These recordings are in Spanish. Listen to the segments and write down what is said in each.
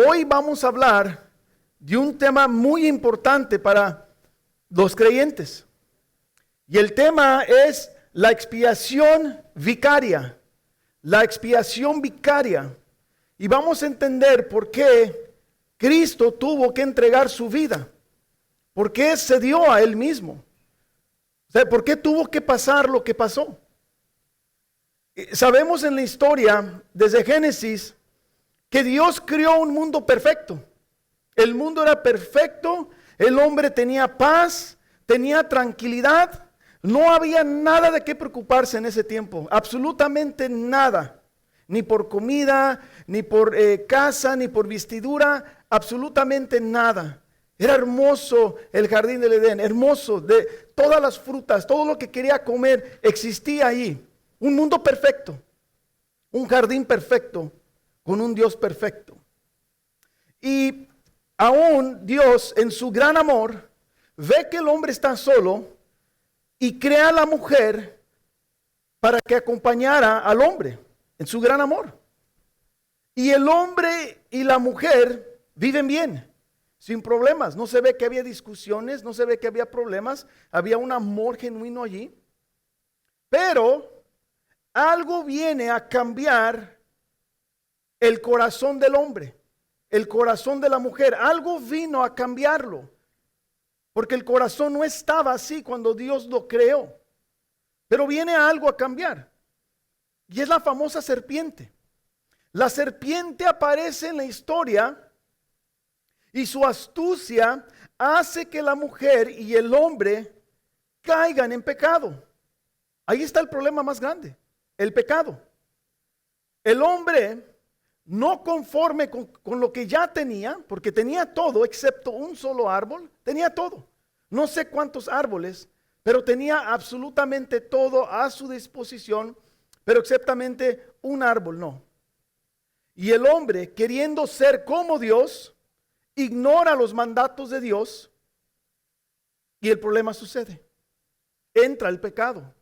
hoy vamos a hablar de un tema muy importante para los creyentes. Y el tema es la expiación vicaria. La expiación vicaria. Y vamos a entender por qué Cristo tuvo que entregar su vida. ¿Por qué se dio a Él mismo? O sea, ¿por qué tuvo que pasar lo que pasó? Sabemos en la historia, desde Génesis, que Dios creó un mundo perfecto. El mundo era perfecto, el hombre tenía paz, tenía tranquilidad. No había nada de qué preocuparse en ese tiempo, absolutamente nada. Ni por comida, ni por casa, ni por vestidura, absolutamente nada. Era hermoso el jardín del Edén, hermoso, de todas las frutas, todo lo que quería comer existía ahí. Un mundo perfecto, un jardín perfecto, con un Dios perfecto. Y aún Dios, en su gran amor, ve que el hombre está solo y crea a la mujer para que acompañara al hombre en su gran amor. Y el hombre y la mujer viven bien, sin problemas. No se ve que había discusiones, no se ve que había problemas. Había un amor genuino allí. Pero algo viene a cambiar el corazón del hombre, el corazón de la mujer. Algo vino a cambiarlo. Porque el corazón no estaba así cuando Dios lo creó. Pero viene algo a cambiar. Y es la famosa serpiente. La serpiente aparece en la historia y su astucia hace que la mujer y el hombre caigan en pecado. Ahí está el problema más grande, el pecado. El hombre, no conforme con lo que ya tenía, porque tenía todo excepto un solo árbol, tenía todo. No sé cuántos árboles, pero tenía absolutamente todo a su disposición, pero exceptamente un árbol no. Y el hombre, queriendo ser como Dios, ignora los mandatos de Dios y el problema sucede. Entra el pecado.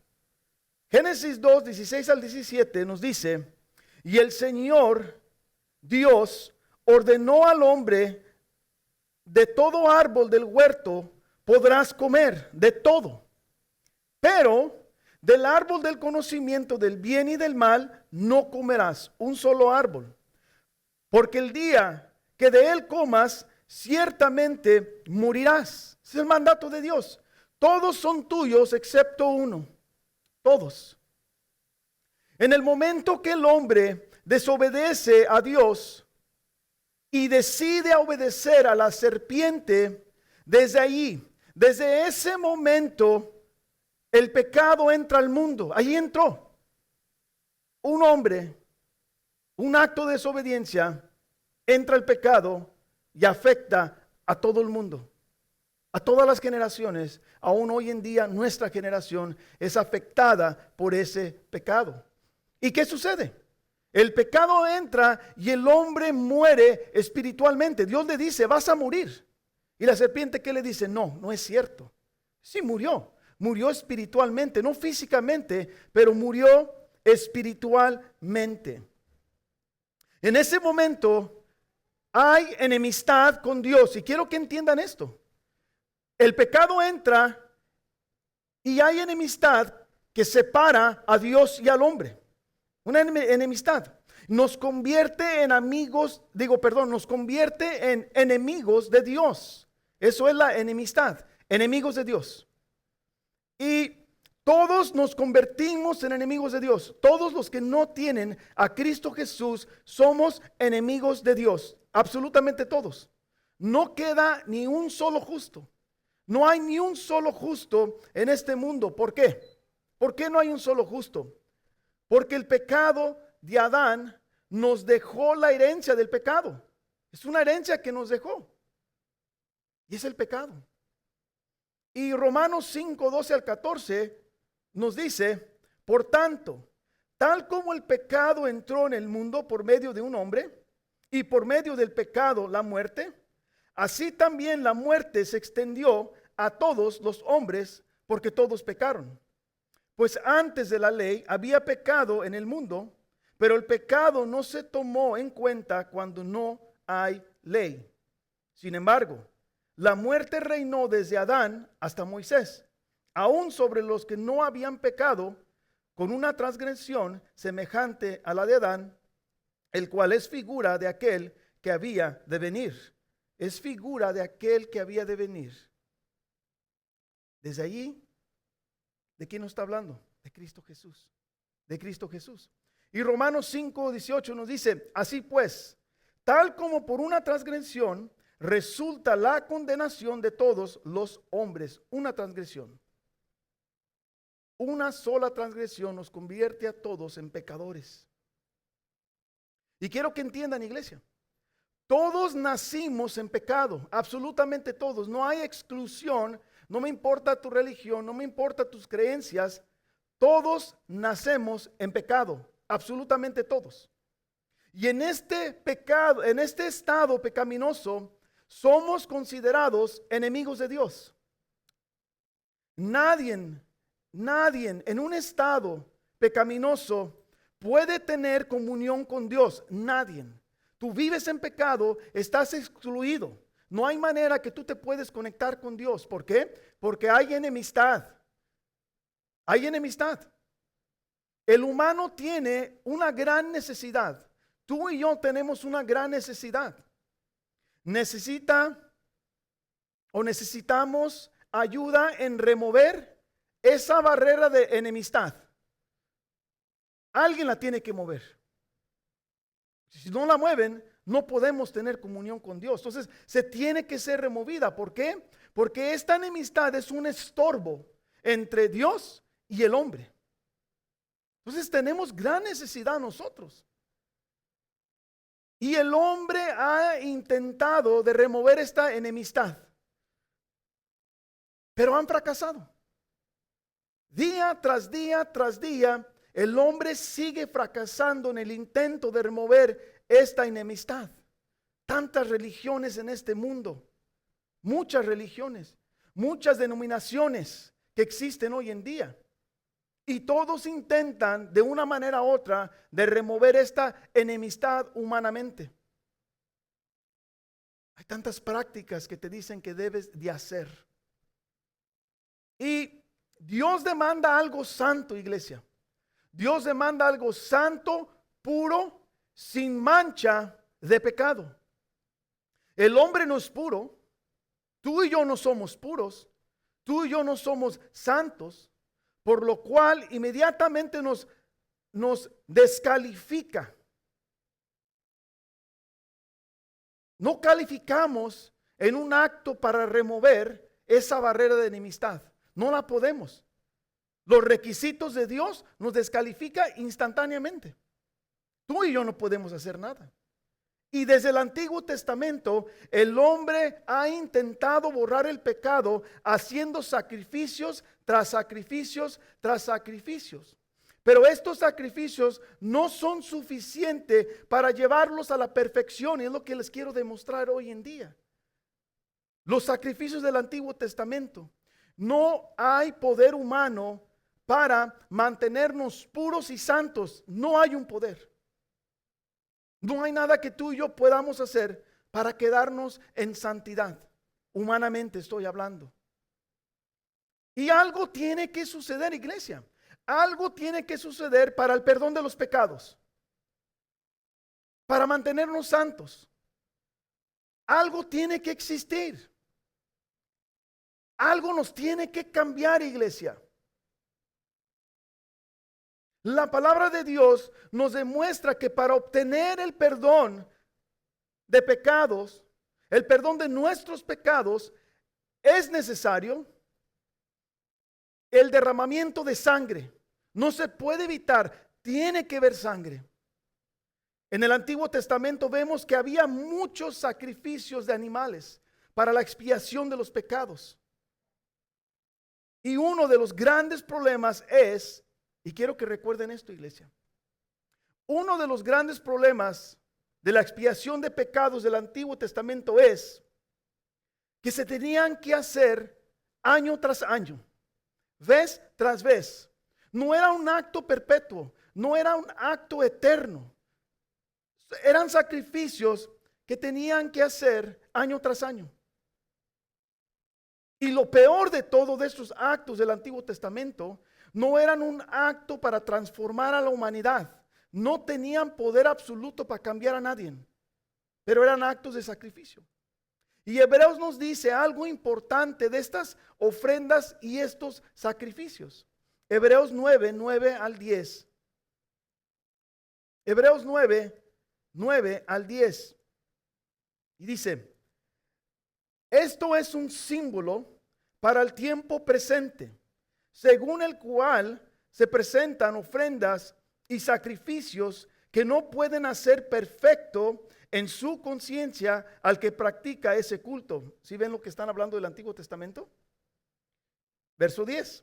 Génesis 2, 16 al 17 nos dice, y el Señor Dios ordenó al hombre, de todo árbol del huerto podrás comer, de todo, pero del árbol del conocimiento del bien y del mal no comerás, un solo árbol, porque el día que de él comas, ciertamente morirás. Ese es el mandato de Dios. Todos son tuyos excepto uno, todos. En el momento que el hombre desobedece a Dios y decide obedecer a la serpiente, desde ahí, desde ese momento, el pecado entra al mundo. Ahí entró un hombre, un acto de desobediencia, entra el pecado y afecta a todo el mundo, a todas las generaciones. Aún hoy en día nuestra generación es afectada por ese pecado. ¿Y qué sucede? El pecado entra y el hombre muere espiritualmente. Dios le dice, vas a morir. Y la serpiente, ¿qué le dice? No, no es cierto. Sí murió. Murió espiritualmente, no físicamente, pero murió espiritualmente. En ese momento hay enemistad con Dios. Y quiero que entiendan esto. El pecado entra y hay enemistad que separa a Dios y al hombre. Una enemistad. Nos convierte en amigos, nos convierte en enemigos de Dios. Eso es la enemistad, enemigos de Dios. Y todos nos convertimos en enemigos de Dios. Todos los que no tienen a Cristo Jesús somos enemigos de Dios. Absolutamente todos. No queda ni un solo justo. No hay ni un solo justo en este mundo. ¿Por qué? ¿Por qué no hay un solo justo? Porque el pecado de Adán nos dejó la herencia del pecado. Es una herencia que nos dejó. Y es el pecado. Y Romanos 5, 12 al 14 nos dice, por tanto, tal como el pecado entró en el mundo por medio de un hombre, y por medio del pecado la muerte, así también la muerte se extendió a todos los hombres, porque todos pecaron. Pues antes de la ley había pecado en el mundo, pero el pecado no se tomó en cuenta cuando no hay ley. Sin embargo, la muerte reinó desde Adán hasta Moisés, aún sobre los que no habían pecado, con una transgresión semejante a la de Adán, el cual es figura de aquel que había de venir. Es figura de aquel que había de venir. Desde allí, ¿de quién nos está hablando? De Cristo Jesús. De Cristo Jesús. Y Romanos 5:18 nos dice, así pues, tal como por una transgresión resulta la condenación de todos los hombres. Una transgresión. Una sola transgresión nos convierte a todos en pecadores. Y quiero que entiendan, iglesia, todos nacimos en pecado, absolutamente todos. No hay exclusión, no me importa tu religión, no me importa tus creencias. Todos nacemos en pecado, absolutamente todos. Y en este pecado, en este estado pecaminoso, somos considerados enemigos de Dios. Nadie en un estado pecaminoso puede tener comunión con Dios. Nadie. Tú vives en pecado, estás excluido. No hay manera que tú te puedes conectar con Dios. ¿Por qué? Porque hay enemistad. Hay enemistad. El humano tiene una gran necesidad. Tú y yo tenemos una gran necesidad. Necesitamos ayuda en remover esa barrera de enemistad. Alguien la tiene que mover. Si no la mueven, no podemos tener comunión con Dios. Entonces, se tiene que ser removida. ¿Por qué? Porque esta enemistad es un estorbo entre Dios y el hombre. Entonces, tenemos gran necesidad nosotros. Y el hombre ha intentado de remover esta enemistad, pero han fracasado. Día tras día tras día, el hombre sigue fracasando en el intento de remover esta enemistad. Tantas religiones en este mundo, muchas religiones, muchas denominaciones que existen hoy en día. Y todos intentan de una manera u otra de remover esta enemistad humanamente. Hay tantas prácticas que te dicen que debes de hacer. Y Dios demanda algo santo, iglesia. Dios demanda algo santo, puro, sin mancha de pecado. El hombre no es puro. Tú y yo no somos puros. Tú y yo no somos santos. Por lo cual inmediatamente nos descalifica. No calificamos en un acto para remover esa barrera de enemistad. No la podemos. Los requisitos de Dios nos descalifica instantáneamente. Tú y yo no podemos hacer nada. Y desde el Antiguo Testamento, el hombre ha intentado borrar el pecado haciendo sacrificios tras sacrificios tras sacrificios. Pero estos sacrificios no son suficientes para llevarlos a la perfección. Y es lo que les quiero demostrar hoy en día. Los sacrificios del Antiguo Testamento. No hay poder humano para mantenernos puros y santos. No hay un poder. No hay nada que tú y yo podamos hacer para quedarnos en santidad. Humanamente estoy hablando. Y algo tiene que suceder, iglesia. Algo tiene que suceder para el perdón de los pecados. Para mantenernos santos. Algo tiene que existir. Algo nos tiene que cambiar, iglesia. La palabra de Dios nos demuestra que para obtener el perdón de pecados, el perdón de nuestros pecados, es necesario el derramamiento de sangre. No se puede evitar, tiene que haber sangre. En el Antiguo Testamento vemos que había muchos sacrificios de animales para la expiación de los pecados. Y uno de los grandes problemas es, y quiero que recuerden esto, iglesia, uno de los grandes problemas de la expiación de pecados del Antiguo Testamento es que se tenían que hacer año tras año, vez tras vez. No era un acto perpetuo, no era un acto eterno. Eran sacrificios que tenían que hacer año tras año. Y lo peor de todo de estos actos del Antiguo Testamento no eran un acto para transformar a la humanidad. No tenían poder absoluto para cambiar a nadie, pero eran actos de sacrificio. Y Hebreos nos dice algo importante de estas ofrendas y estos sacrificios. Hebreos 9, 9 al 10. Hebreos 9, 9 al 10. Y dice, esto es un símbolo para el tiempo presente, según el cual se presentan ofrendas y sacrificios que no pueden hacer perfecto en su conciencia al que practica ese culto. ¿Sí ven lo que están hablando del Antiguo Testamento? Verso 10.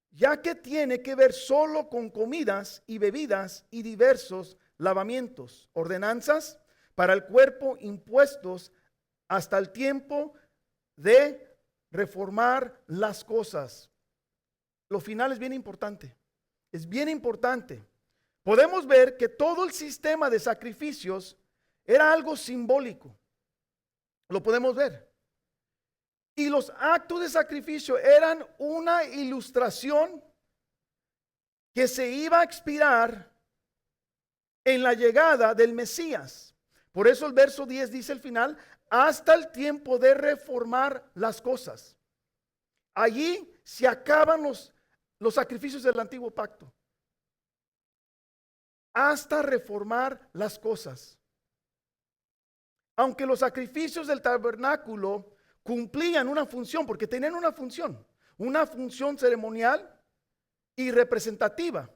Ya que tiene que ver solo con comidas y bebidas y diversos lavamientos, ordenanzas para el cuerpo impuestos hasta el tiempo de reformar las cosas. Lo final es bien importante. Es bien importante. Podemos ver que todo el sistema de sacrificios era algo simbólico. Lo podemos ver. Y los actos de sacrificio eran una ilustración que se iba a expirar en la llegada del Mesías. Por eso el verso 10 dice al final, hasta el tiempo de reformar las cosas. Allí se acaban los sacrificios del antiguo pacto. Hasta reformar las cosas. Aunque los sacrificios del tabernáculo cumplían una función, porque tenían una función ceremonial y representativa.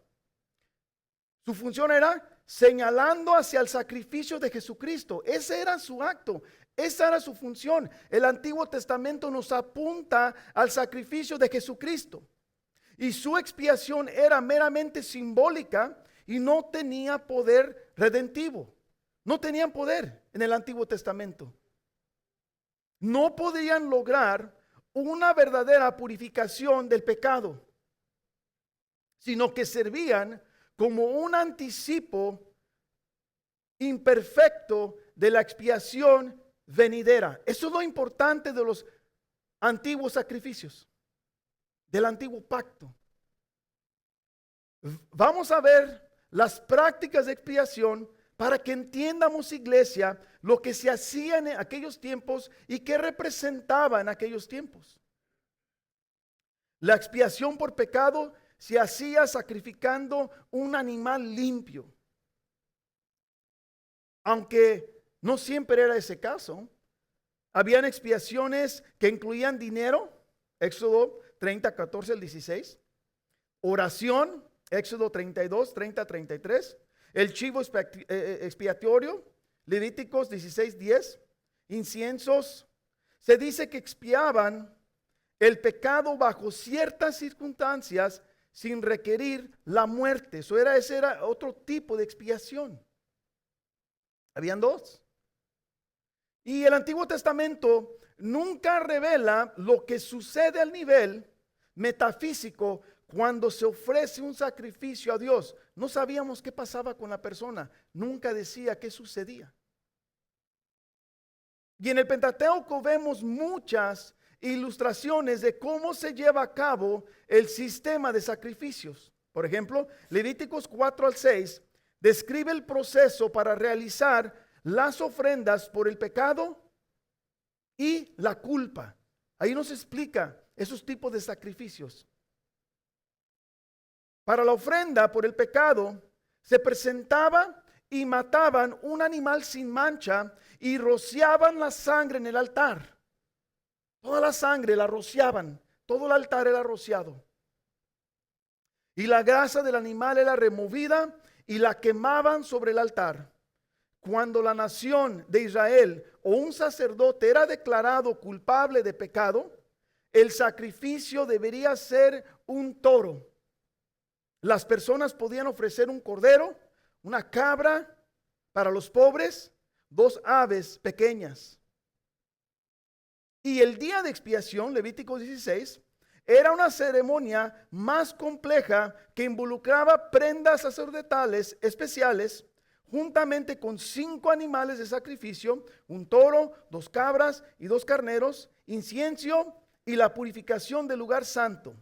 Su función era señalando hacia el sacrificio de Jesucristo. Ese era su acto, esa era su función. El Antiguo Testamento nos apunta al sacrificio de Jesucristo. Y su expiación era meramente simbólica y no tenía poder redentivo. No tenían poder en el Antiguo Testamento. No podían lograr una verdadera purificación del pecado, sino que servían como un anticipo imperfecto de la expiación venidera. Eso es lo importante de los antiguos sacrificios, del antiguo pacto. Vamos a ver las prácticas de expiación para que entiendamos, iglesia, lo que se hacía en aquellos tiempos y qué representaba en aquellos tiempos. La expiación por pecado se hacía sacrificando un animal limpio. Aunque no siempre era ese caso. Habían expiaciones que incluían dinero, Éxodo 30, 14 al 16. Oración, Éxodo 32, 30, 33. El chivo expiatorio, Levíticos 16, 10. Inciensos. Se dice que expiaban el pecado bajo ciertas circunstancias sin requerir la muerte. Ese era otro tipo de expiación. Habían dos. Y el Antiguo Testamento nunca revela lo que sucede al nivel metafísico cuando se ofrece un sacrificio a Dios. No sabíamos qué pasaba con la persona. Nunca decía qué sucedía. Y en el Pentateuco vemos muchas ilustraciones de cómo se lleva a cabo el sistema de sacrificios. Por ejemplo, Levíticos 4 al 6 describe el proceso para realizar las ofrendas por el pecado y la culpa. Ahí nos explica esos tipos de sacrificios. Para la ofrenda por el pecado se presentaba y mataban un animal sin mancha y rociaban la sangre en el altar. Toda la sangre la rociaban, todo el altar era rociado. Y la grasa del animal era removida y la quemaban sobre el altar. Cuando la nación de Israel o un sacerdote era declarado culpable de pecado, el sacrificio debería ser un toro. Las personas podían ofrecer un cordero, una cabra para los pobres, 2 aves pequeñas. Y el día de expiación, Levítico 16, era una ceremonia más compleja que involucraba prendas sacerdotales especiales juntamente con 5 animales de sacrificio, un toro, 2 cabras y 2 carneros, incienso y la purificación del lugar santo.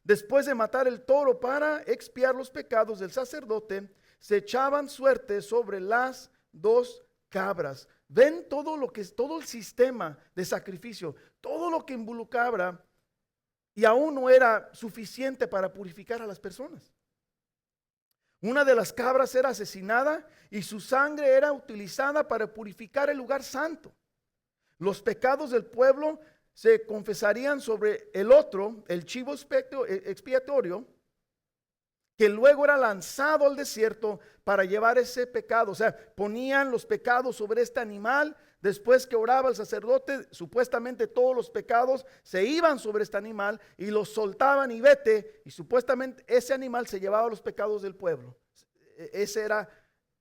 Después de matar el toro para expiar los pecados del sacerdote, se echaban suerte sobre las 2 cabras. Ven todo lo que es, todo el sistema de sacrificio, todo lo que involucraba, y aún no era suficiente para purificar a las personas. Una de las cabras era asesinada y su sangre era utilizada para purificar el lugar santo. Los pecados del pueblo se confesarían sobre el otro, el chivo expiatorio, que luego era lanzado al desierto para llevar ese pecado. O sea, ponían los pecados sobre este animal. Después que oraba el sacerdote, supuestamente todos los pecados se iban sobre este animal y los soltaban y vete. Y supuestamente ese animal se llevaba los pecados del pueblo. Esa era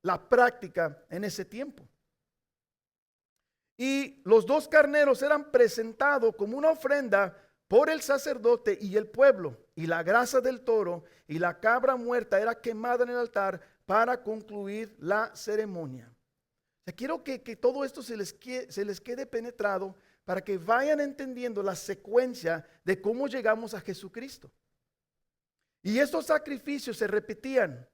la práctica en ese tiempo. Y los 2 carneros eran presentados como una ofrenda por el sacerdote y el pueblo, y la grasa del toro y la cabra muerta era quemada en el altar para concluir la ceremonia. O sea, quiero que todo esto se les quede penetrado para que vayan entendiendo la secuencia de cómo llegamos a Jesucristo. Y estos sacrificios se repetían.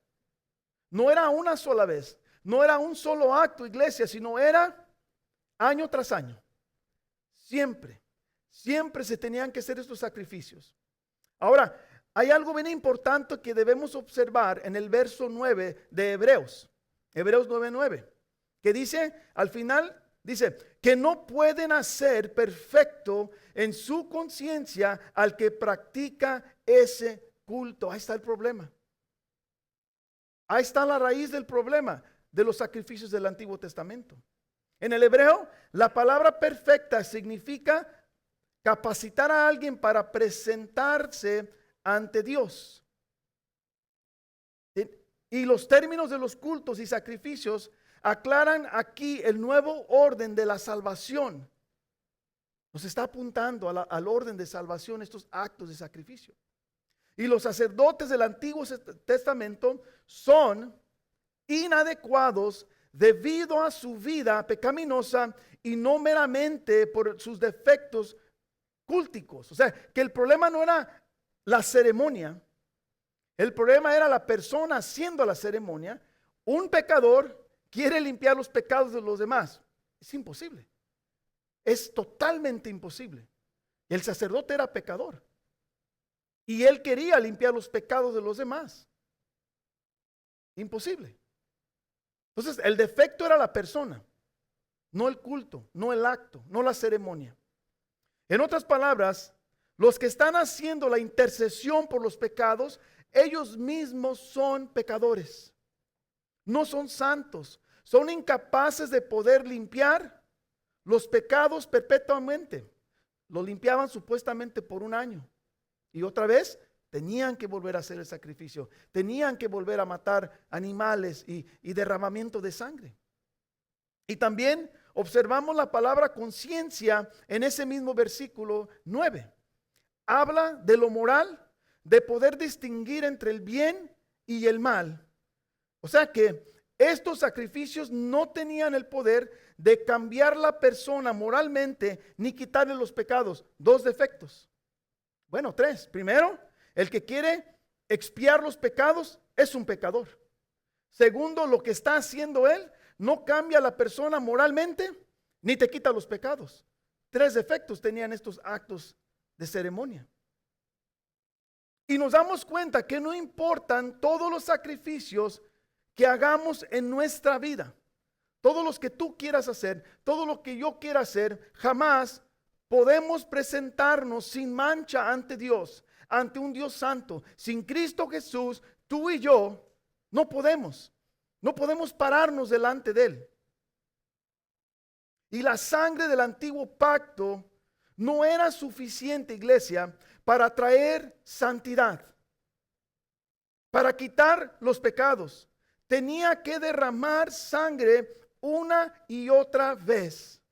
No era una sola vez, no era un solo acto, iglesia, sino era año tras año. Siempre se tenían que hacer estos sacrificios. Ahora, hay algo bien importante que debemos observar en el verso 9 de Hebreos 9:9, que dice, al final, dice, que no pueden hacer perfecto en su conciencia al que practica ese culto. Ahí está el problema. Ahí está la raíz del problema de los sacrificios del Antiguo Testamento. En el hebreo, la palabra perfecta significa capacitar a alguien para presentarse ante Dios. Y los términos de los cultos y sacrificios aclaran aquí el nuevo orden de la salvación. Nos está apuntando al orden de salvación estos actos de sacrificio. Y los sacerdotes del Antiguo Testamento son inadecuados debido a su vida pecaminosa y no meramente por sus defectos cúlticos. O sea, que el problema no era la ceremonia, el problema era la persona haciendo la ceremonia. Un pecador quiere limpiar los pecados de los demás. Es imposible. Es totalmente imposible. El sacerdote era pecador y él quería limpiar los pecados de los demás. Imposible. Entonces, el defecto era la persona, no el culto, no el acto, no la ceremonia. En otras palabras, los que están haciendo la intercesión por los pecados, ellos mismos son pecadores. No son santos, son incapaces de poder limpiar los pecados perpetuamente. Lo limpiaban supuestamente por 1 año. Y otra vez tenían que volver a hacer el sacrificio. Tenían que volver a matar animales y derramamiento de sangre. Y también observamos la palabra conciencia en ese mismo versículo 9. Habla de lo moral, de poder distinguir entre el bien y el mal. O sea que estos sacrificios no tenían el poder de cambiar la persona moralmente ni quitarle los pecados. 2 defectos. Bueno, 3. Primero, el que quiere expiar los pecados es un pecador. Segundo, lo que está haciendo él no cambia a la persona moralmente ni te quita los pecados. 3 defectos tenían estos actos de ceremonia. Y nos damos cuenta que no importan todos los sacrificios que hagamos en nuestra vida, todos los que tú quieras hacer, todo lo que yo quiera hacer, jamás podemos presentarnos sin mancha ante Dios, ante un Dios santo. Sin Cristo Jesús, tú y yo no podemos pararnos delante de Él. Y la sangre del antiguo pacto no era suficiente, iglesia, para traer santidad, para quitar los pecados. Tenía que derramar sangre una y otra vez.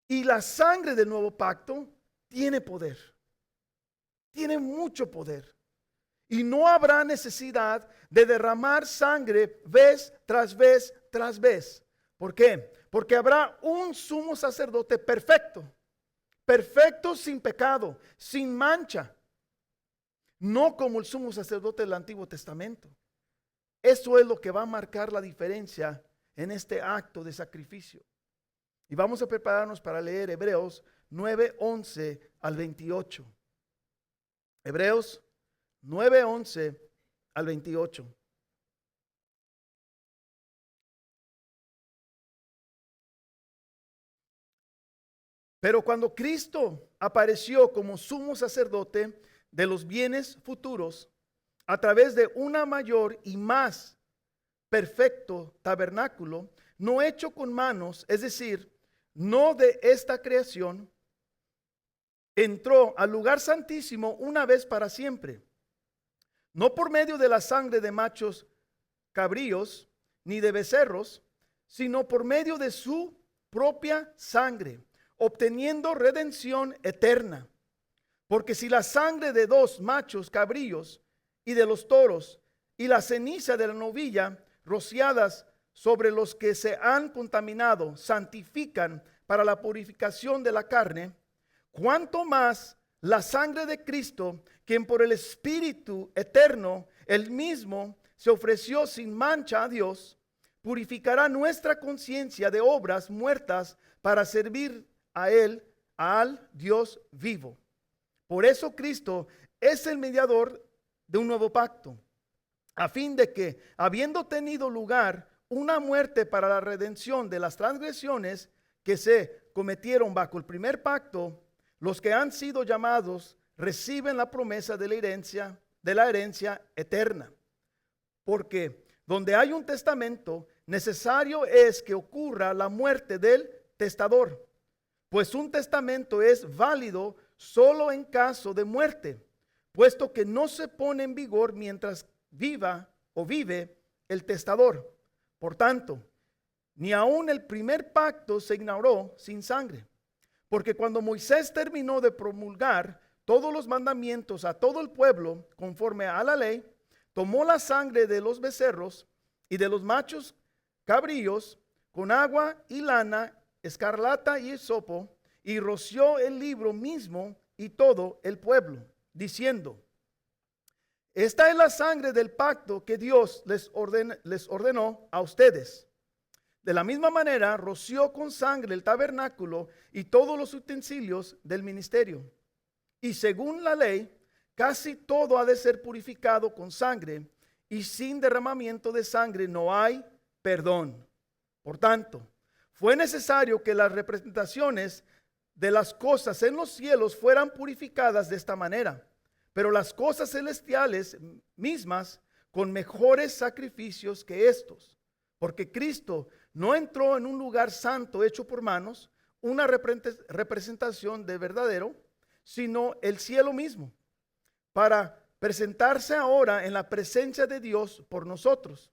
Y la sangre del nuevo pacto tiene poder. Tiene mucho poder. y no habrá necesidad de derramar sangre vez tras vez tras vez. ¿Por qué? Porque habrá un sumo sacerdote perfecto, perfecto sin pecado, sin mancha, no como el sumo sacerdote del Antiguo Testamento. Eso es lo que va a marcar la diferencia en este acto de sacrificio. Y vamos a prepararnos para leer Hebreos 9:11 al 28. Hebreos 9:11 al 28. Pero cuando Cristo apareció como sumo sacerdote de los bienes futuros, a través de una mayor y más perfecto tabernáculo, no hecho con manos, es decir, no de esta creación, entró al lugar santísimo una vez para siempre, no por medio de la sangre de machos cabríos ni de becerros, sino por medio de su propia sangre, obteniendo redención eterna. Porque si la sangre de dos machos cabríos y de los toros y la ceniza de la novilla rociadas sobre los que se han contaminado santifican para la purificación de la carne, cuánto más la sangre de Cristo, quien por el Espíritu eterno, él mismo se ofreció sin mancha a Dios, purificará nuestra conciencia de obras muertas para servir a él, al Dios vivo. Por eso Cristo es el mediador de un nuevo pacto, a fin de que, habiendo tenido lugar una muerte para la redención de las transgresiones que se cometieron bajo el primer pacto, los que han sido llamados reciben la promesa de la herencia eterna. Porque donde hay un testamento, necesario es que ocurra la muerte del testador, pues un testamento es válido solo en caso de muerte, puesto que no se pone en vigor mientras viva o vive el testador. Por tanto, ni aun el primer pacto se inauguró sin sangre, porque cuando Moisés terminó de promulgar todos los mandamientos a todo el pueblo conforme a la ley, tomó la sangre de los becerros y de los machos cabríos con agua y lana, escarlata y hisopo, y roció el libro mismo y todo el pueblo, diciendo: esta es la sangre del pacto que Dios les ordenó a ustedes. De la misma manera, roció con sangre el tabernáculo y todos los utensilios del ministerio. Y según la ley, casi todo ha de ser purificado con sangre, y sin derramamiento de sangre no hay perdón. Por tanto, fue necesario que las representaciones de las cosas en los cielos fueran purificadas de esta manera, pero las cosas celestiales mismas con mejores sacrificios que estos, porque Cristo no entró en un lugar santo hecho por manos, una representación de verdadero, sino el cielo mismo, para presentarse ahora en la presencia de Dios por nosotros,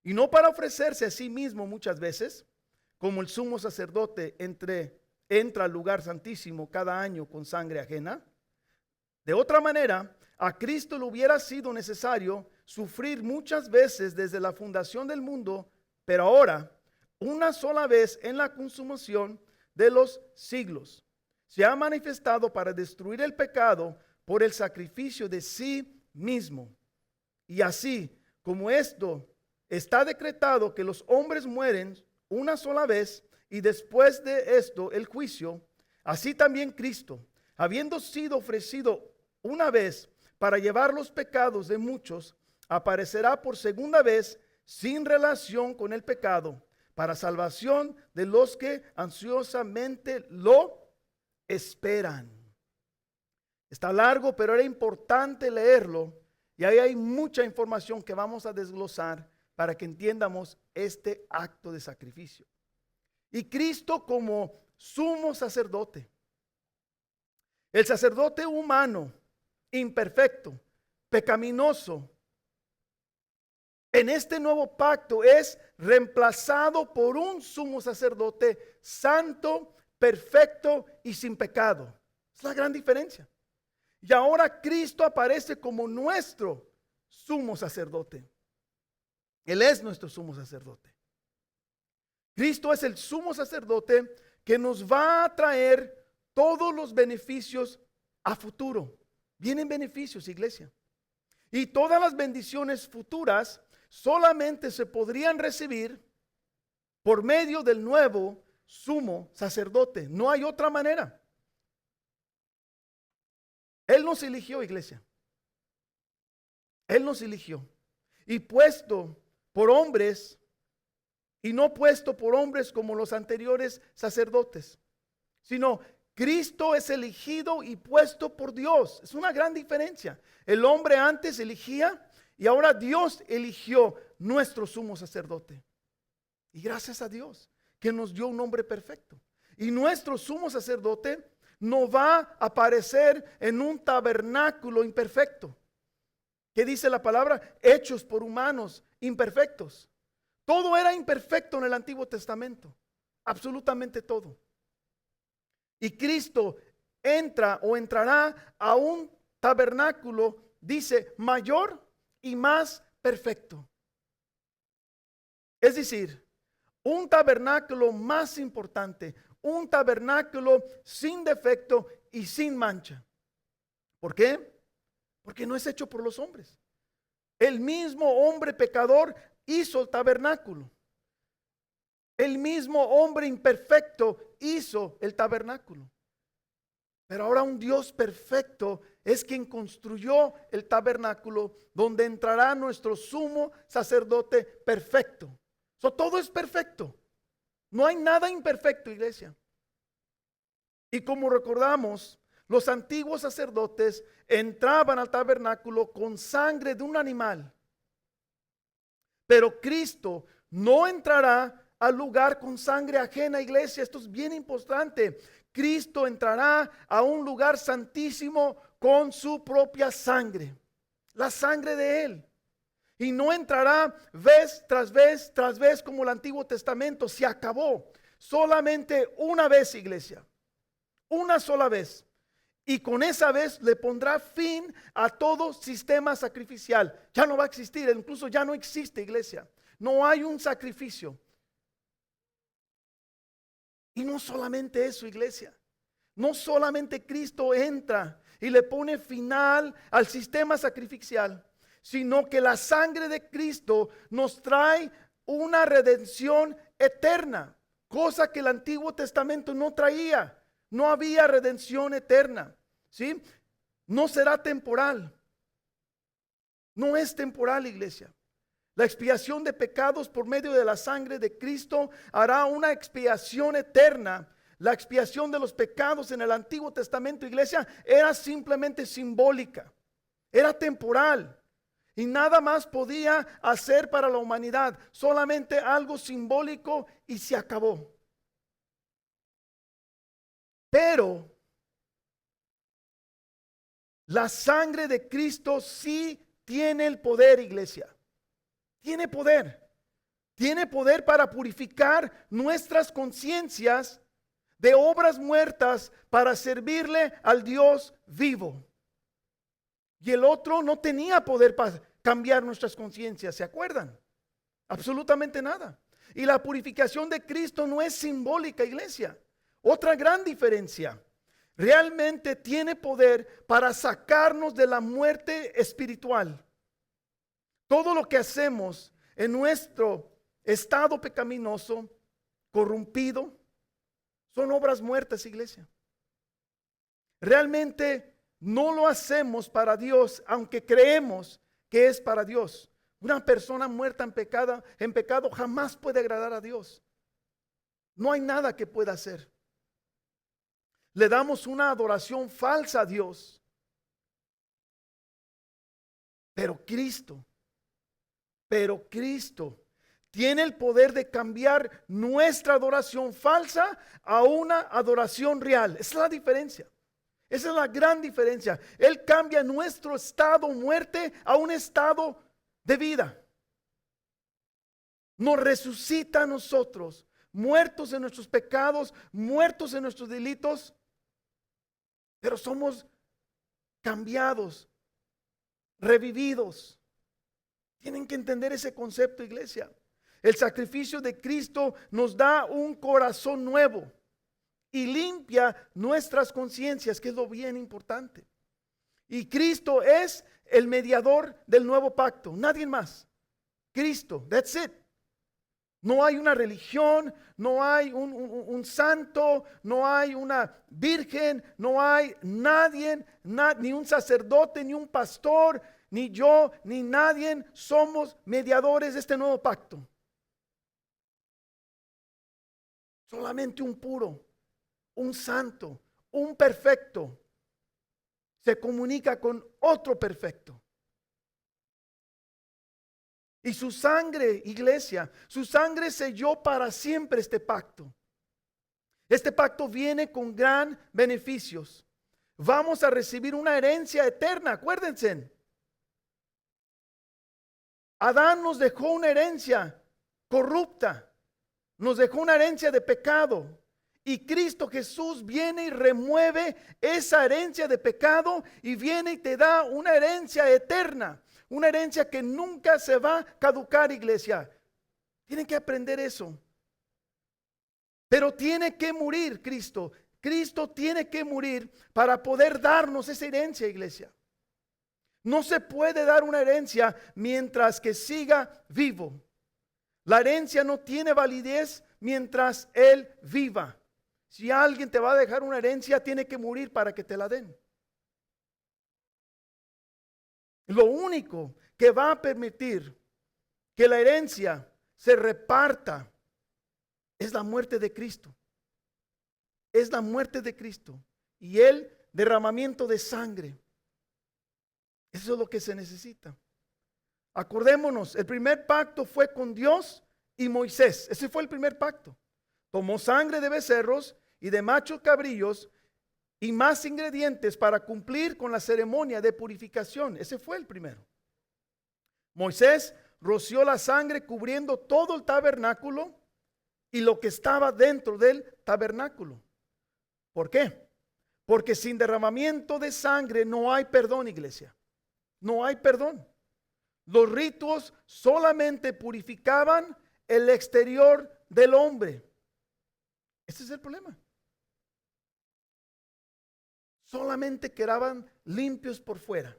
y no para ofrecerse a sí mismo muchas veces, como el sumo sacerdote entra al lugar santísimo cada año con sangre ajena. De otra manera, a Cristo le hubiera sido necesario sufrir muchas veces desde la fundación del mundo, pero ahora, una sola vez en la consumación de los siglos, se ha manifestado para destruir el pecado por el sacrificio de sí mismo. Y así como esto está decretado que los hombres mueren una sola vez y después de esto el juicio, así también Cristo, habiendo sido ofrecido una vez para llevar los pecados de muchos, aparecerá por segunda vez sin relación con el pecado, para salvación de los que ansiosamente lo esperan. Está largo, pero era importante leerlo, y ahí hay mucha información que vamos a desglosar para que entiendamos este acto de sacrificio. Y Cristo como sumo sacerdote, el sacerdote humano, imperfecto, pecaminoso, en este nuevo pacto es reemplazado por un sumo sacerdote santo, perfecto y sin pecado. Es la gran diferencia. Y ahora Cristo aparece como nuestro sumo sacerdote. Él es nuestro sumo sacerdote. Cristo es el sumo sacerdote que nos va a traer todos los beneficios a futuro. Vienen beneficios, iglesia. Y todas las bendiciones futuras solamente se podrían recibir por medio del nuevo sumo sacerdote. No hay otra manera. Él nos eligió, iglesia. Él nos eligió. Y puesto por hombres, y no puesto por hombres como los anteriores sacerdotes, sino Cristo es elegido y puesto por Dios. Es una gran diferencia. El hombre antes elegía y ahora Dios eligió nuestro sumo sacerdote. Y gracias a Dios que nos dio un hombre perfecto. Y nuestro sumo sacerdote no va a aparecer en un tabernáculo imperfecto. ¿Qué dice la palabra? Hechos por humanos imperfectos. Todo era imperfecto en el Antiguo Testamento. Absolutamente todo. Y Cristo entra o entrará a un tabernáculo, dice, mayor y más perfecto. Es decir, un tabernáculo más importante, un tabernáculo sin defecto y sin mancha. ¿Por qué? Porque no es hecho por los hombres. El mismo hombre pecador hizo el tabernáculo. El mismo hombre imperfecto hizo el tabernáculo. Pero ahora un Dios perfecto es quien construyó el tabernáculo donde entrará nuestro sumo sacerdote perfecto. Todo es perfecto. No hay nada imperfecto, iglesia. Y como recordamos, los antiguos sacerdotes entraban al tabernáculo con sangre de un animal. Pero Cristo no entrará al lugar con sangre ajena, iglesia. Esto es bien importante. Cristo entrará a un lugar santísimo con su propia sangre, la sangre de Él. Y no entrará vez tras vez tras vez como el Antiguo Testamento. Se acabó. Solamente una vez, iglesia. Una sola vez. Y con esa vez le pondrá fin a todo sistema sacrificial. Ya no va a existir, incluso ya no existe, iglesia. No hay un sacrificio. Y no solamente eso, iglesia. No solamente Cristo entra y le pone final al sistema sacrificial, sino que la sangre de Cristo nos trae una redención eterna, cosa que el Antiguo Testamento no traía. No había redención eterna, ¿sí? No será temporal. No es temporal, iglesia. La expiación de pecados por medio de la sangre de Cristo hará una expiación eterna. La expiación de los pecados en el Antiguo Testamento, iglesia, era simplemente simbólica. Era temporal. Y nada más podía hacer para la humanidad. Solamente algo simbólico y se acabó. Pero la sangre de Cristo sí tiene el poder, iglesia. Tiene poder. Tiene poder para purificar nuestras conciencias de obras muertas para servirle al Dios vivo. Y el otro no tenía poder para cambiar nuestras conciencias, ¿se acuerdan? Absolutamente nada. Y la purificación de Cristo no es simbólica, iglesia. Otra gran diferencia. Realmente tiene poder para sacarnos de la muerte espiritual. Todo lo que hacemos en nuestro estado pecaminoso, corrompido, son obras muertas, iglesia. Realmente no lo hacemos para Dios, aunque creemos que es para Dios. Una persona muerta en pecado jamás puede agradar a Dios. No hay nada que pueda hacer. Le damos una adoración falsa a Dios. Pero Cristo tiene el poder de cambiar nuestra adoración falsa a una adoración real. Esa es la diferencia. Esa es la gran diferencia. Él cambia nuestro estado muerte a un estado de vida. Nos resucita a nosotros, muertos en nuestros pecados, muertos en nuestros delitos, pero somos cambiados, revividos. Tienen que entender ese concepto, iglesia. El sacrificio de Cristo nos da un corazón nuevo y limpia nuestras conciencias, que es lo bien importante. Y Cristo es el mediador del nuevo pacto, nadie más. Cristo, that's it. No hay una religión, no hay un santo, no hay una virgen, no hay nadie, ni un sacerdote, ni un pastor, ni yo, ni nadie somos mediadores de este nuevo pacto. Solamente un puro, un santo, un perfecto se comunica con otro perfecto. Y su sangre, iglesia, su sangre selló para siempre este pacto. Este pacto viene con gran beneficios. Vamos a recibir una herencia eterna, acuérdense. Adán nos dejó una herencia corrupta, nos dejó una herencia de pecado. Y Cristo Jesús viene y remueve esa herencia de pecado y viene y te da una herencia eterna. Una herencia que nunca se va a caducar, iglesia. Tienen que aprender eso. Pero tiene que morir Cristo. Cristo tiene que morir para poder darnos esa herencia, iglesia. No se puede dar una herencia mientras que siga vivo. La herencia no tiene validez mientras Él viva. Si alguien te va a dejar una herencia, tiene que morir para que te la den. Lo único que va a permitir que la herencia se reparta es la muerte de Cristo. Es la muerte de Cristo y el derramamiento de sangre. Eso es lo que se necesita. Acordémonos, el primer pacto fue con Dios y Moisés. Ese fue el primer pacto. Tomó sangre de becerros y de machos cabrillos y más ingredientes para cumplir con la ceremonia de purificación. Ese fue el primero. Moisés roció la sangre cubriendo todo el tabernáculo y lo que estaba dentro del tabernáculo. ¿Por qué? Porque sin derramamiento de sangre no hay perdón, iglesia. No hay perdón. Los ritos solamente purificaban el exterior del hombre. Ese es el problema. Solamente quedaban limpios por fuera.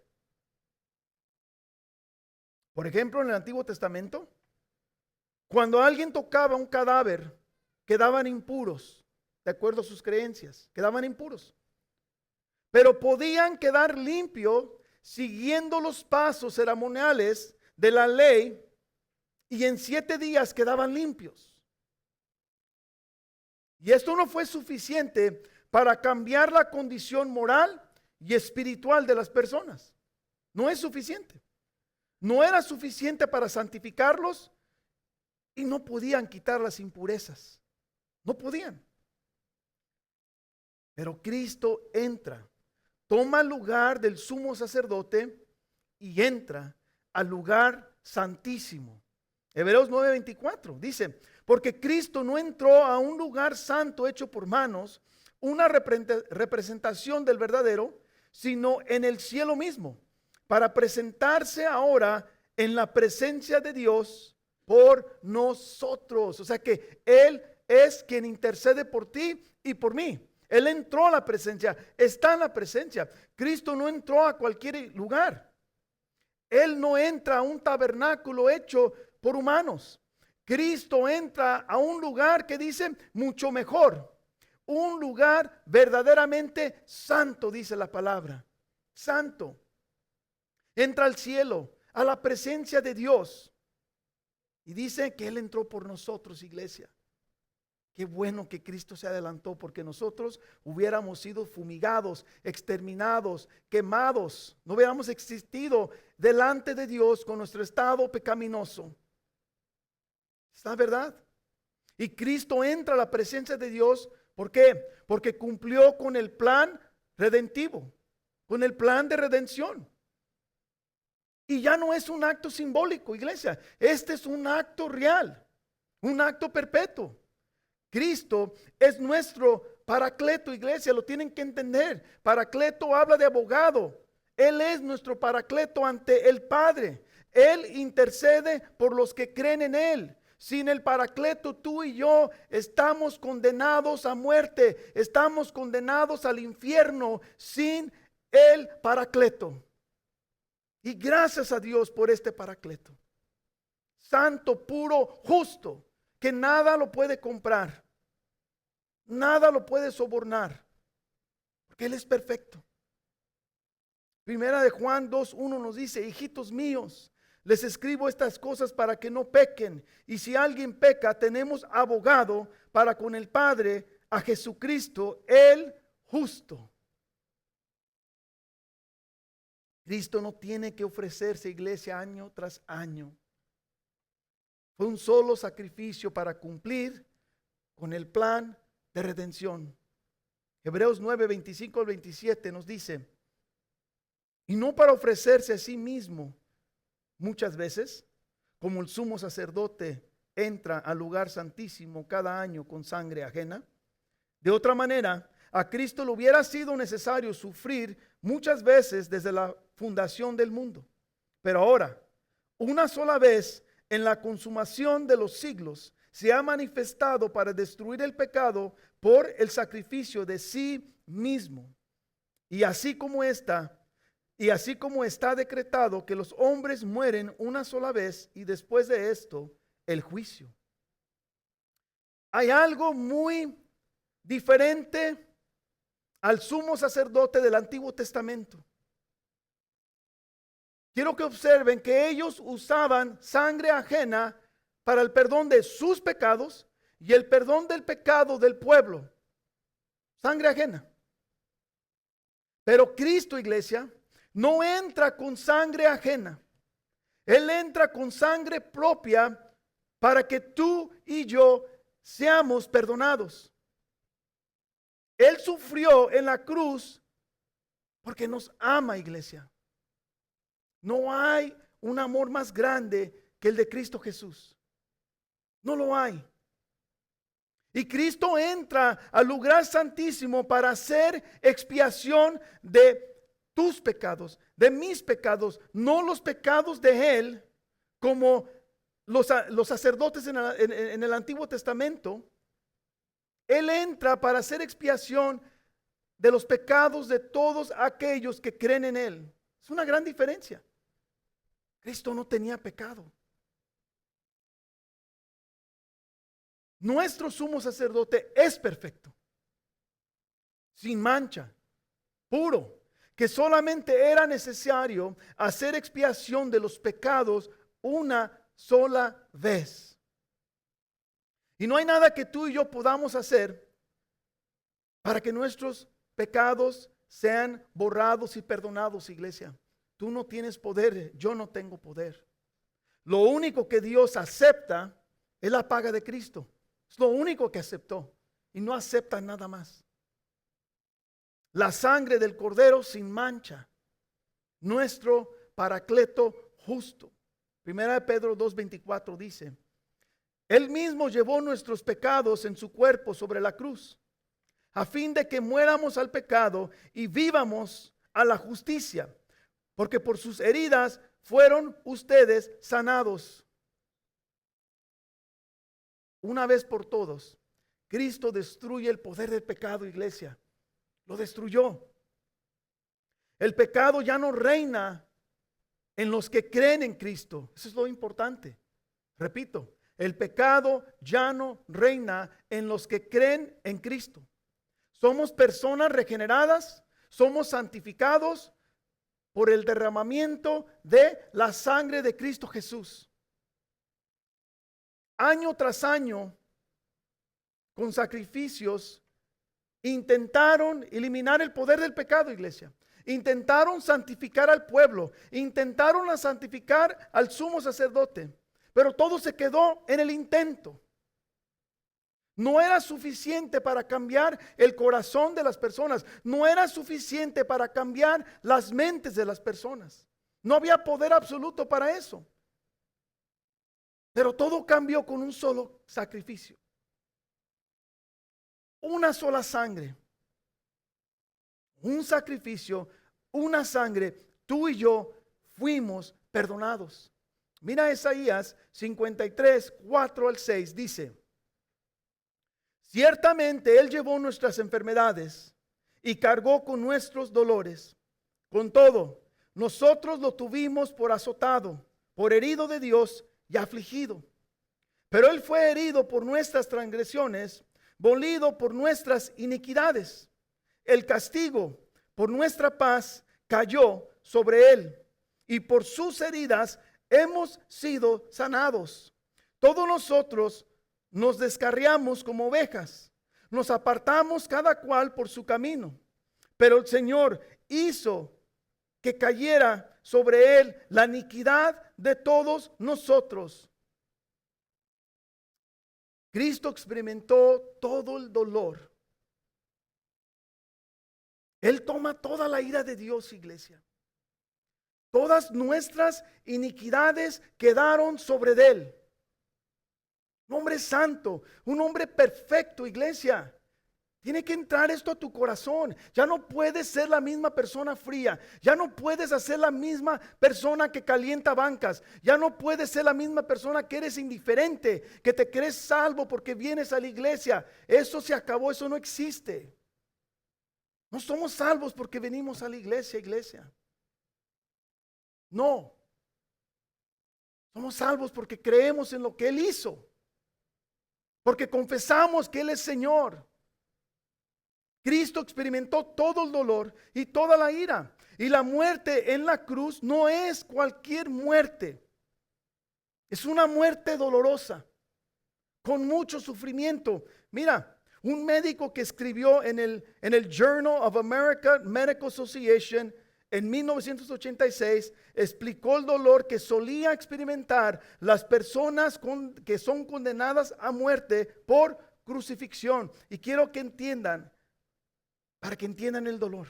Por ejemplo, en el Antiguo Testamento, cuando alguien tocaba un cadáver, quedaban impuros, de acuerdo a sus creencias, quedaban impuros. Pero podían quedar limpios siguiendo los pasos ceremoniales de la ley y en 7 días quedaban limpios. Y esto no fue suficiente para cambiar la condición moral y espiritual de las personas. No es suficiente. No era suficiente para santificarlos y no podían quitar las impurezas. No podían. Pero Cristo entra, toma el lugar del sumo sacerdote y entra al lugar santísimo. Hebreos 9:24 dice, porque Cristo no entró a un lugar santo hecho por manos, una representación del verdadero, sino en el cielo mismo, para presentarse ahora en la presencia de Dios por nosotros. O sea que Él es quien intercede por ti y por mí. Él entró a la presencia, está en la presencia. Cristo no entró a cualquier lugar. Él no entra a un tabernáculo hecho por humanos. Cristo entra a un lugar que dice mucho mejor. Un lugar verdaderamente santo, dice la palabra. Santo. Entra al cielo, a la presencia de Dios. Y dice que Él entró por nosotros, iglesia. Qué bueno que Cristo se adelantó, porque nosotros hubiéramos sido fumigados, exterminados, quemados. No hubiéramos existido delante de Dios con nuestro estado pecaminoso. ¿Está verdad? Y Cristo entra a la presencia de Dios. ¿Por qué? Porque cumplió con el plan redentivo, con el plan de redención. Y ya no es un acto simbólico, iglesia. Este es un acto real, un acto perpetuo. Cristo es nuestro paracleto, iglesia, lo tienen que entender. Paracleto habla de abogado. Él es nuestro paracleto ante el Padre. Él intercede por los que creen en Él. Sin el paracleto, tú y yo estamos condenados a muerte. Estamos condenados al infierno sin el paracleto. Y gracias a Dios por este paracleto. Santo, puro, justo, que nada lo puede comprar. Nada lo puede sobornar. Porque Él es perfecto. Primera de Juan 2:1 nos dice: hijitos míos, les escribo estas cosas para que no pequen. Y si alguien peca, tenemos abogado para con el Padre, a Jesucristo, el justo. Cristo no tiene que ofrecerse, iglesia, año tras año. Fue un solo sacrificio para cumplir con el plan de redención. Hebreos 9:25 al 27 nos dice: y no para ofrecerse a sí mismo muchas veces, como el sumo sacerdote entra al lugar santísimo cada año con sangre ajena. De otra manera, a Cristo le hubiera sido necesario sufrir muchas veces desde la fundación del mundo. Pero ahora, una sola vez en la consumación de los siglos, se ha manifestado para destruir el pecado por el sacrificio de sí mismo. Y así como está decretado que los hombres mueren una sola vez y después de esto el juicio. Hay algo muy diferente al sumo sacerdote del Antiguo Testamento. Quiero que observen que ellos usaban sangre ajena para el perdón de sus pecados y el perdón del pecado del pueblo. Sangre ajena. Pero Cristo, iglesia, no entra con sangre ajena. Él entra con sangre propia para que tú y yo seamos perdonados. Él sufrió en la cruz porque nos ama, iglesia. No hay un amor más grande que el de Cristo Jesús. No lo hay. Y Cristo entra al lugar santísimo para hacer expiación de tus pecados, de mis pecados, no los pecados de Él, como los sacerdotes en el Antiguo Testamento. Él entra para hacer expiación de los pecados de todos aquellos que creen en Él. Es una gran diferencia. Cristo no tenía pecado. Nuestro sumo sacerdote es perfecto, sin mancha, puro, que solamente era necesario hacer expiación de los pecados una sola vez. Y no hay nada que tú y yo podamos hacer para que nuestros pecados sean borrados y perdonados, iglesia. Tú no tienes poder, yo no tengo poder. Lo único que Dios acepta es la paga de Cristo. Es lo único que aceptó y no acepta nada más. La sangre del Cordero sin mancha, nuestro paracleto justo. Primera de Pedro 2:24 dice: Él mismo llevó nuestros pecados en su cuerpo sobre la cruz, a fin de que muéramos al pecado y vivamos a la justicia, porque por sus heridas fueron ustedes sanados. Una vez por todos, Cristo destruye el poder del pecado, iglesia. Lo destruyó. El pecado ya no reina en los que creen en Cristo. Eso es lo importante. Repito, el pecado ya no reina en los que creen en Cristo. Somos personas regeneradas, somos santificados por el derramamiento de la sangre de Cristo Jesús. Año tras año, con sacrificios, intentaron eliminar el poder del pecado, iglesia. Intentaron santificar al pueblo, intentaron santificar al sumo sacerdote, pero todo se quedó en el intento. No era suficiente para cambiar el corazón de las personas, no era suficiente para cambiar las mentes de las personas. No había poder absoluto para eso. Pero todo cambió con un solo sacrificio. Una sola sangre. Un sacrificio, una sangre, tú y yo fuimos perdonados. Mira Isaías 53, 4 al 6, dice: ciertamente Él llevó nuestras enfermedades y cargó con nuestros dolores. Con todo, nosotros lo tuvimos por azotado, por herido de Dios y afligido. Pero Él fue herido por nuestras transgresiones, molido por nuestras iniquidades. El castigo por nuestra paz cayó sobre Él, y por sus heridas hemos sido sanados. Todos nosotros nos descarriamos como ovejas, nos apartamos cada cual por su camino, pero el Señor hizo que cayera sobre Él la iniquidad de todos nosotros. Cristo experimentó todo el dolor. Él toma toda la ira de Dios, iglesia. Todas nuestras iniquidades quedaron sobre Él. Un hombre santo, un hombre perfecto, iglesia. Tiene que entrar esto a tu corazón. Ya no puedes ser la misma persona fría. Ya no puedes hacer la misma persona que calienta bancas. Ya no puedes ser la misma persona que eres indiferente, que te crees salvo porque vienes a la iglesia. Eso se acabó, eso no existe. No somos salvos porque venimos a la iglesia, iglesia. No. Somos salvos porque creemos en lo que Él hizo. Porque confesamos que Él es Señor. Cristo experimentó todo el dolor y toda la ira. Y la muerte en la cruz no es cualquier muerte. Es una muerte dolorosa, con mucho sufrimiento. Mira, un médico que escribió en el Journal of American Medical Association en 1986, explicó el dolor que solía experimentar las personas que son condenadas a muerte por crucifixión. Y quiero que entiendan, para que entiendan el dolor.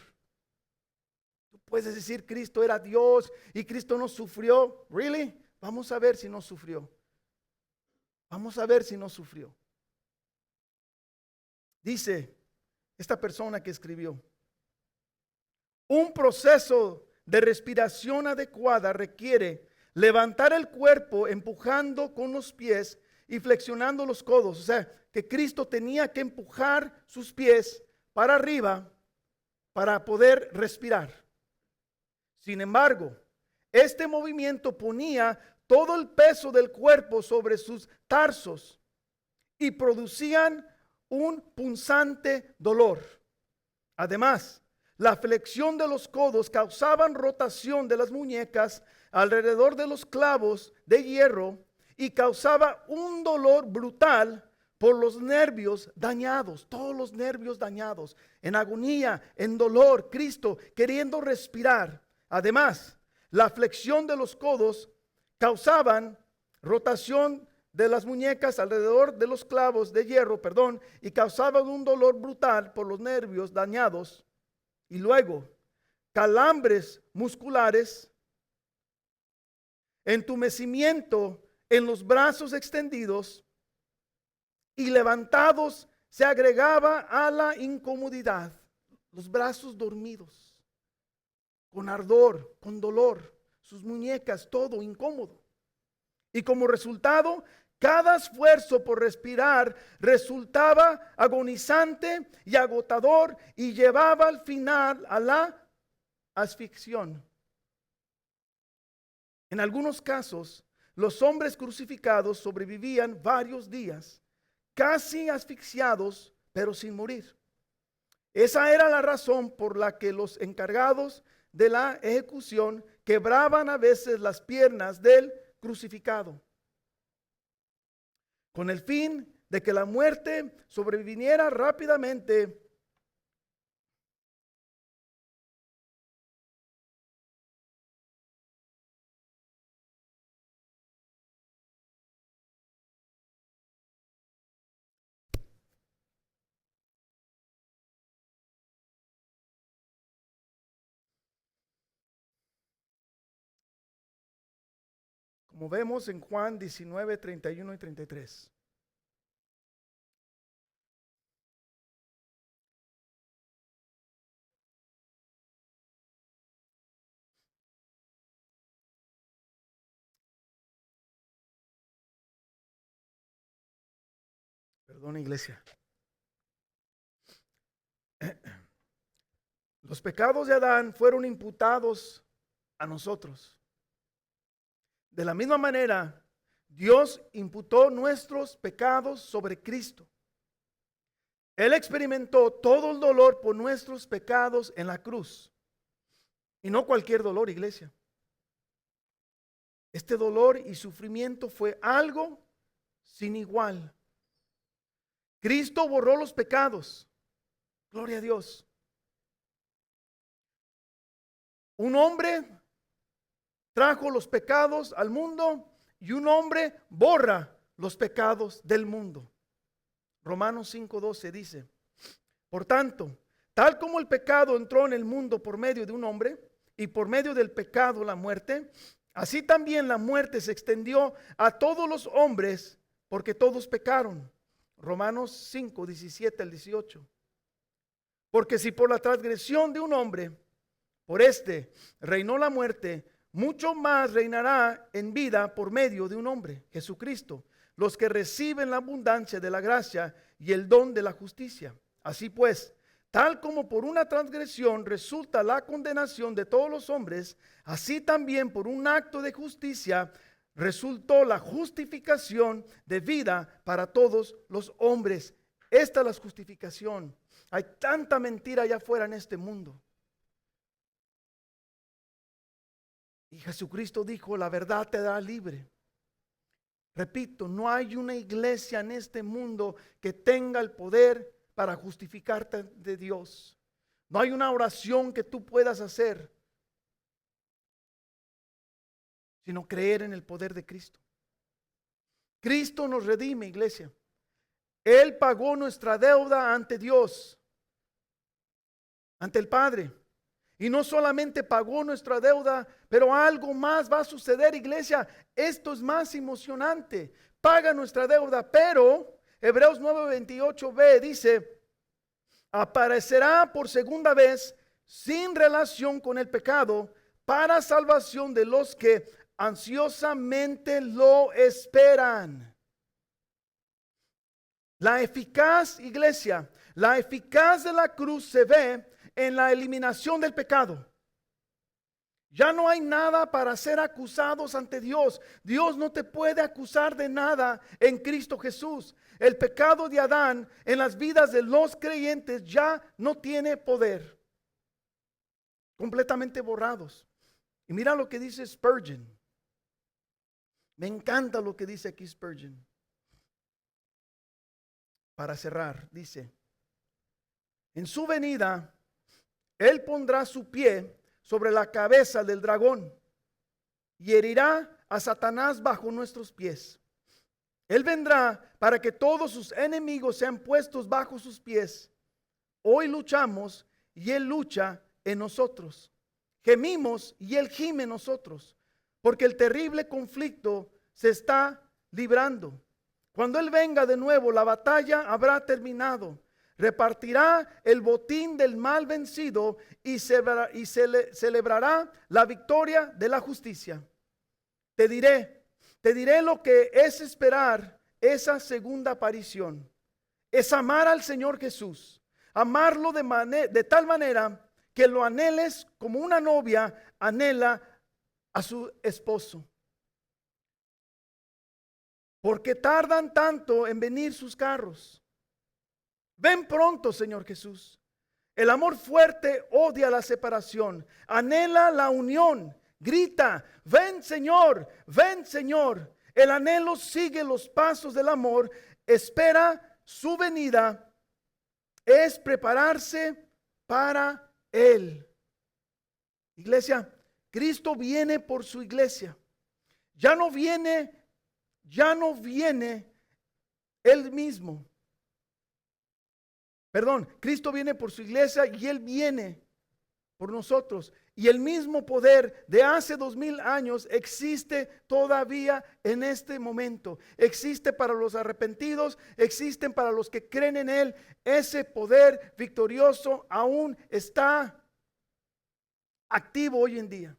Tú puedes decir Cristo era Dios y Cristo no sufrió. ¿Really? Vamos a ver si no sufrió. Vamos a ver si no sufrió. Dice esta persona que escribió: un proceso de respiración adecuada requiere levantar el cuerpo empujando con los pies y flexionando los codos. O sea, que Cristo tenía que empujar sus pies para arriba para poder respirar. Sin embargo, este movimiento ponía todo el peso del cuerpo sobre sus tarsos y producían un punzante dolor. Además, la flexión de los codos causaban rotación de las muñecas alrededor de los clavos de hierro y causaba un dolor brutal por los nervios dañados, todos los nervios dañados, en agonía, en dolor, Cristo queriendo respirar. Además, la flexión de los codos causaban rotación de las muñecas alrededor de los clavos de hierro, y causaban un dolor brutal por los nervios dañados. Y luego, calambres musculares, entumecimiento en los brazos extendidos y levantados se agregaba a la incomodidad. Los brazos dormidos, con ardor, con dolor, sus muñecas, todo incómodo. Y como resultado, cada esfuerzo por respirar resultaba agonizante y agotador y llevaba al final a la asfixión. En algunos casos, los hombres crucificados sobrevivían varios días, casi asfixiados, pero sin morir. Esa era la razón por la que los encargados de la ejecución quebraban a veces las piernas del crucificado, con el fin de que la muerte sobreviniera rápidamente. Como vemos en Juan 19, 31 y 33. Perdón, iglesia. Los pecados de Adán fueron imputados a nosotros. De la misma manera, Dios imputó nuestros pecados sobre Cristo. Él experimentó todo el dolor por nuestros pecados en la cruz. Y no cualquier dolor, iglesia. Este dolor y sufrimiento fue algo sin igual. Cristo borró los pecados. Gloria a Dios. Un hombre trajo los pecados al mundo y un hombre borra los pecados del mundo. Romanos 5:12 dice: por tanto, tal como el pecado entró en el mundo por medio de un hombre, y por medio del pecado la muerte, así también la muerte se extendió a todos los hombres, porque todos pecaron. Romanos 5:17 al 18. Porque si por la transgresión de un hombre, por este reinó la muerte, mucho más reinará en vida por medio de un hombre, Jesucristo, los que reciben la abundancia de la gracia y el don de la justicia. Así pues, tal como por una transgresión resulta la condenación de todos los hombres, así también por un acto de justicia resultó la justificación de vida para todos los hombres. Esta es la justificación. Hay tanta mentira allá afuera en este mundo. Y Jesucristo dijo: la verdad te hará libre. Repito, no hay una iglesia en este mundo que tenga el poder para justificarte de Dios. No hay una oración que tú puedas hacer, sino creer en el poder de Cristo. Cristo nos redime, iglesia. Él pagó nuestra deuda ante Dios, ante el Padre. Y no solamente pagó nuestra deuda, pero algo más va a suceder, iglesia. Esto es más emocionante. Paga nuestra deuda, pero Hebreos 9:28b dice: aparecerá por segunda vez sin relación con el pecado para salvación de los que ansiosamente lo esperan. La eficaz, iglesia, la eficaz de la cruz se ve en la eliminación del pecado. Ya no hay nada para ser acusados ante Dios. Dios no te puede acusar de nada en Cristo Jesús. El pecado de Adán en las vidas de los creyentes ya no tiene poder. Completamente borrados. Y mira lo que dice Spurgeon. Me encanta lo que dice aquí Spurgeon. Para cerrar, dice: en su venida, Él pondrá su pie sobre la cabeza del dragón y herirá a Satanás bajo nuestros pies. Él vendrá para que todos sus enemigos sean puestos bajo sus pies. Hoy luchamos y Él lucha en nosotros. Gemimos y Él gime en nosotros, porque el terrible conflicto se está librando. Cuando Él venga de nuevo, la batalla habrá terminado. Repartirá el botín del mal vencido y celebrará la victoria de la justicia. Te diré lo que es esperar esa segunda aparición. Es amar al Señor Jesús, amarlo de tal manera que lo anheles como una novia anhela a su esposo. ¿Por qué tardan tanto en venir sus carros? Ven pronto, Señor Jesús. El amor fuerte odia la separación, anhela la unión, grita: ven Señor, ven Señor. El anhelo sigue los pasos del amor, espera su venida, es prepararse para Él. Iglesia, Cristo viene por su iglesia. Ya no viene Él mismo. Perdón, Cristo viene por su iglesia y Él viene por nosotros. Y el mismo poder de hace 2000 años existe todavía en este momento. Existe para los arrepentidos, existen para los que creen en Él. Ese poder victorioso aún está activo hoy en día.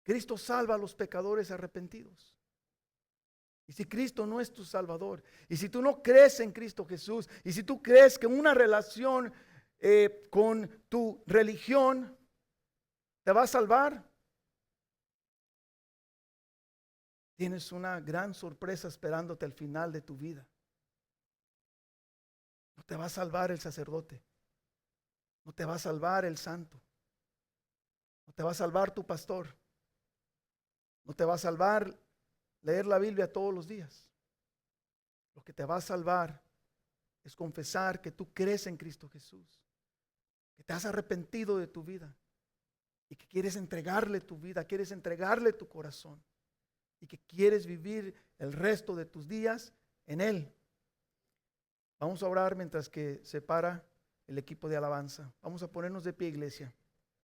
Cristo salva a los pecadores arrepentidos. Y si Cristo no es tu Salvador, y si tú no crees en Cristo Jesús, y si tú crees que una relación con tu religión te va a salvar, tienes una gran sorpresa esperándote al final de tu vida. No te va a salvar el sacerdote, no te va a salvar el santo, no te va a salvar tu pastor, no te va a salvar leer la Biblia todos los días. Lo que te va a salvar es confesar que tú crees en Cristo Jesús, que te has arrepentido de tu vida y que quieres entregarle tu vida, quieres entregarle tu corazón y que quieres vivir el resto de tus días en Él. Vamos a orar mientras que se para el equipo de alabanza. Vamos a ponernos de pie, iglesia.